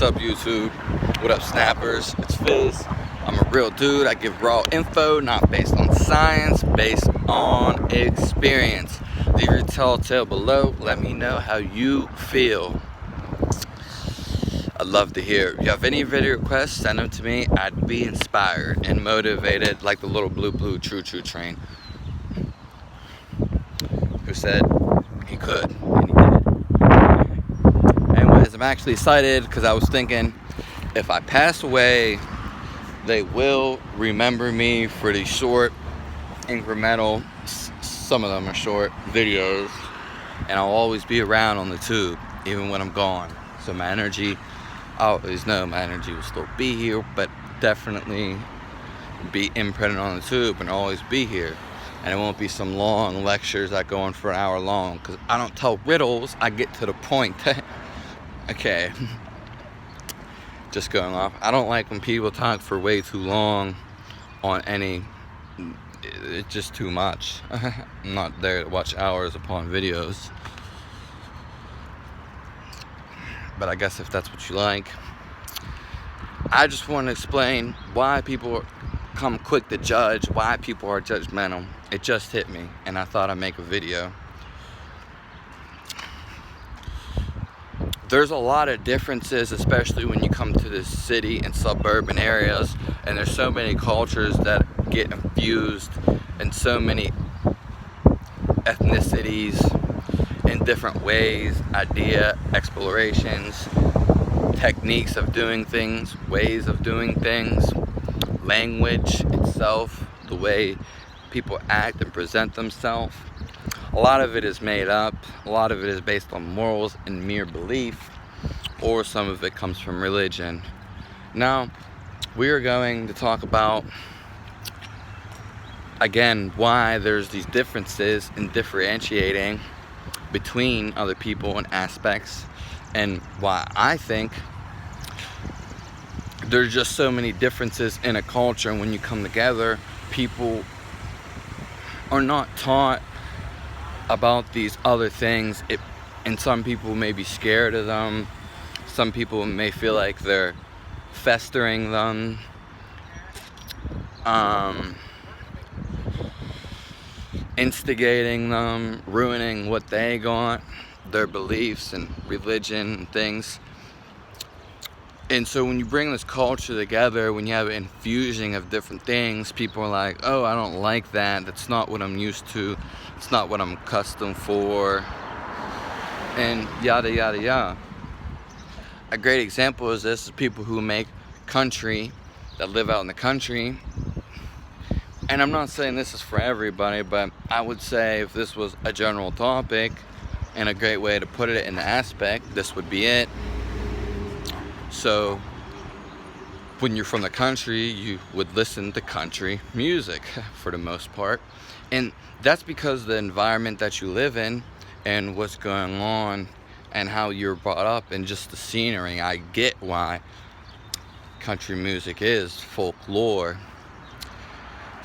What's up, YouTube? What up, snappers? It's Fizz. I'm a real dude. I give raw info, not based on science, based on experience. Leave your telltale below. Let me know how you feel. I'd love to hear. If you have any video requests, send them to me. I'd be inspired and motivated like the little blue choo-choo train who said he could, and he did. Anyways, I'm actually excited because I was thinking, if I pass away, they will remember me for these short, incremental, some of them are short videos, and I'll always be around on the tube, even when I'm gone. So my energy, I always know my energy will still be here, but definitely be imprinted on the tube and always be here. And it won't be some long lectures that go on for an hour long, because I don't tell riddles, I get to the point. Okay. Just going off. I don't like when people talk for way too long on any, it's just too much. I'm not there to watch hours upon videos. But I guess if that's what you like. I just want to explain why people come quick to judge, why people are judgmental. It just hit me, and I thought I'd make a video. There's a lot of differences, especially when you come to the city and suburban areas, and there's so many cultures that get infused, and so many ethnicities in different ways, explorations, techniques of doing things, ways of doing things, language itself, the way people act and present themselves. A lot of it is made up, a lot of it is based on morals and mere belief, or some of it comes from religion. Now, we are going to talk about, again, why there's these differences in differentiating between other people and aspects, and why I think there's just so many differences in a culture, and when you come together, people are not taught about these other things, and some people may be scared of them. Some people may feel like they're festering them, instigating them, ruining what they got, their beliefs and religion and things. And so when you bring this culture together, when you have an infusion of different things, people are like, oh, I don't like that. That's not what I'm used to. It's not what I'm accustomed for. And yada, yada, yada. A great example is this, is people who make country, that live out in the country. And I'm not saying this is for everybody, but I would say if this was a general topic and a great way to put it in the aspect, this would be it. So when you're from the country, you would listen to country music for the most part. And that's because the environment that you live in and what's going on and how you're brought up and just the scenery. I get why country music is folklore,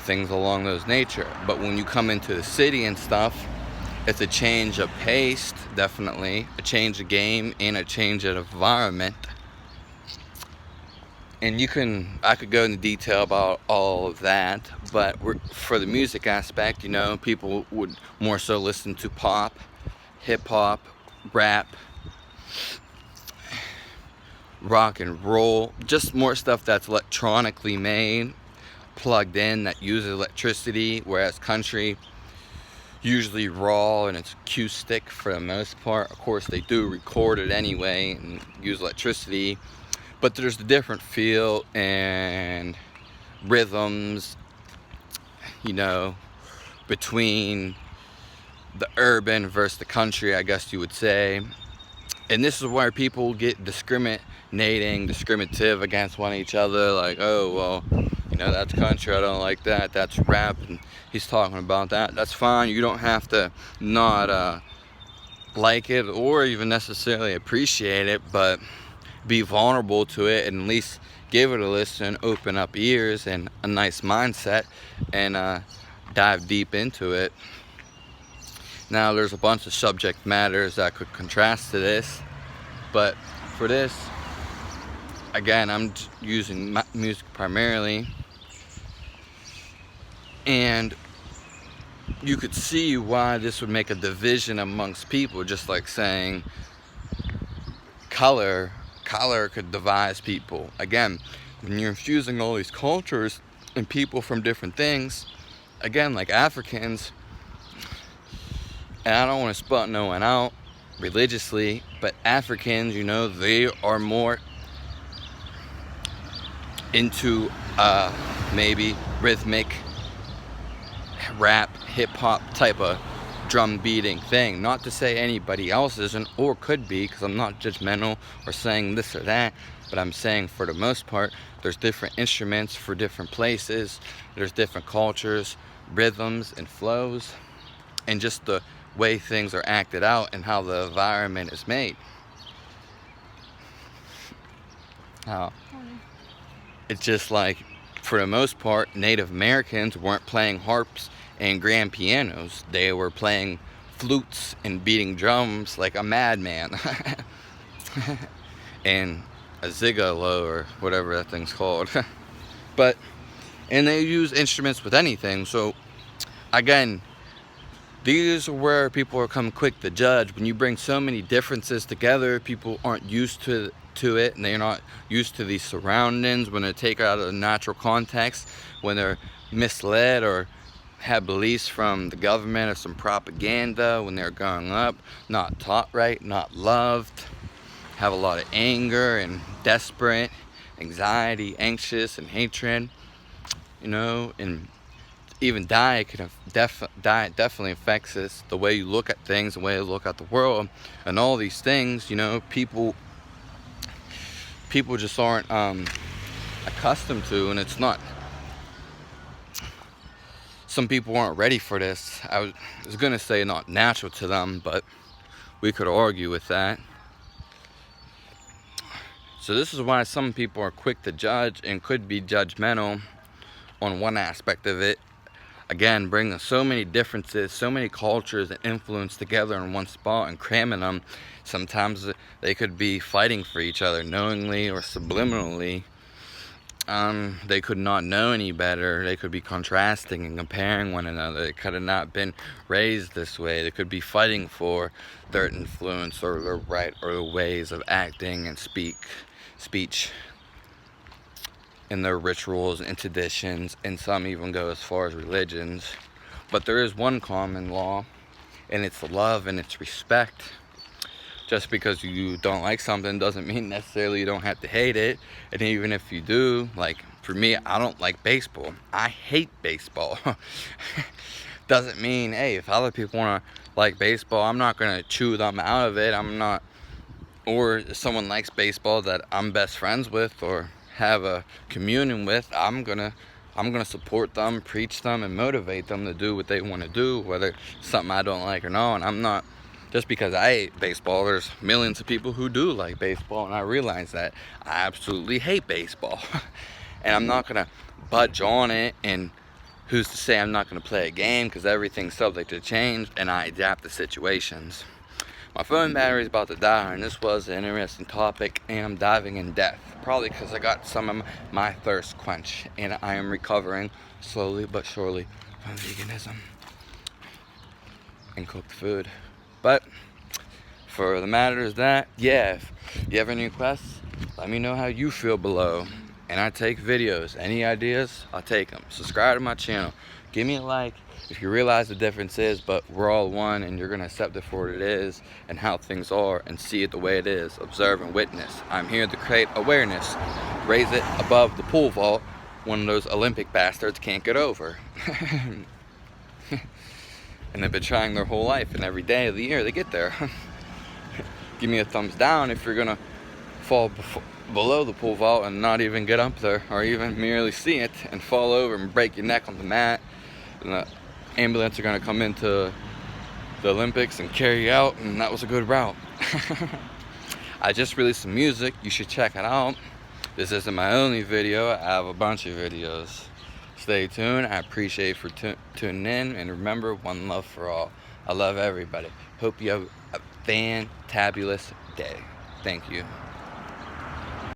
things along those nature. But when you come into the city and stuff, it's a change of pace, definitely, a change of game and a change of environment. And I could go into detail about all of that, but for the music aspect, you know, people would more so listen to pop, hip-hop, rap, rock and roll, just more stuff that's electronically made, plugged in, that uses electricity, whereas country, usually raw and it's acoustic for the most part. Of course, they do record it anyway and use electricity. But there's the different feel and rhythms, you know, between the urban versus the country, I guess you would say. And this is where people get discriminative against one each other. Like, oh, well, you know, that's country, I don't like that. That's rap, and he's talking about that. That's fine. You don't have to not like it or even necessarily appreciate it, but be vulnerable to it and at least give it a listen, open up ears and a nice mindset, and dive deep into it. Now, there's a bunch of subject matters that could contrast to this, but for this, again, I'm using music primarily, and you could see why this would make a division amongst people, just like saying color could divide people. Again, when you're infusing all these cultures and people from different things, again, like Africans, and I don't want to spot no one out religiously, but Africans, you know, they are more into maybe rhythmic rap, hip-hop type of drum beating thing. Not to say anybody else isn't or could be, because I'm not judgmental or saying this or that, but I'm saying for the most part there's different instruments for different places, there's different cultures, rhythms and flows, and just the way things are acted out and how the environment is made. It's just like, for the most part, Native Americans weren't playing harps and grand pianos. They were playing flutes and beating drums like a madman. And a zigalo, or whatever that thing's called. And they use instruments with anything. So again, these are where people are come quick to judge. When you bring so many differences together, people aren't used to it, and they're not used to these surroundings. When they take it out of the natural context, when they're misled or have beliefs from the government or some propaganda when they're growing up, not taught right, not loved, have a lot of anger and desperate, anxiety, anxious, and hatred, you know. And even diet definitely affects us, the way you look at things, the way you look at the world, and all these things, you know. People just aren't accustomed to, and it's not, some people aren't ready for this. I was gonna say not natural to them, but we could argue with that. So this is why some people are quick to judge and could be judgmental on one aspect of it. Again, bringing so many differences, so many cultures and influence together in one spot and cramming them. Sometimes they could be fighting for each other knowingly or subliminally. They could not know any better. They could be contrasting and comparing one another. They could have not been raised this way. They could be fighting for their influence or their right or the ways of acting and speech in their rituals and traditions, and some even go as far as religions. But there is one common law, and it's love and it's respect. Just because you don't like something doesn't mean necessarily you don't have to hate it. And even if you do, like for me, I don't like baseball. I hate baseball. Doesn't mean, hey, if other people want to like baseball, I'm not going to chew them out of it. I'm not, or if someone likes baseball that I'm best friends with or have a communion with, I'm gonna support them, preach them, and motivate them to do what they want to do, whether it's something I don't like or not. And I'm not, just because I hate baseball, there's millions of people who do like baseball, and I realize that I absolutely hate baseball. And I'm not gonna budge on it, and who's to say I'm not gonna play a game, because everything's subject to change and I adapt to situations. My phone battery is about to die, and this was an interesting topic, and I'm diving in depth. Probably because I got some of my thirst quenched, and I am recovering slowly but surely from veganism and cooked food. But for the matter is that, yeah, if you have any requests, let me know how you feel below. And I take videos. Any ideas, I'll take them. Subscribe to my channel. Give me a like if you realize the difference is, but we're all one, and you're going to accept it for what it is and how things are and see it the way it is. Observe and witness. I'm here to create awareness. Raise it above the pool vault one of those Olympic bastards can't get over. And they've been trying their whole life, and every day of the year they get there. Give me a thumbs down if you're going to fall below the pool vault and not even get up there, or even merely see it and fall over and break your neck on the mat, and the ambulance are going to come into the Olympics and carry you out, and that was a good route. I just released some music, you should check it out. This isn't my only video, I have a bunch of videos. Stay tuned. I appreciate you for tuning in, and remember, one love for all. I love everybody. Hope you have a fantabulous day. Thank you.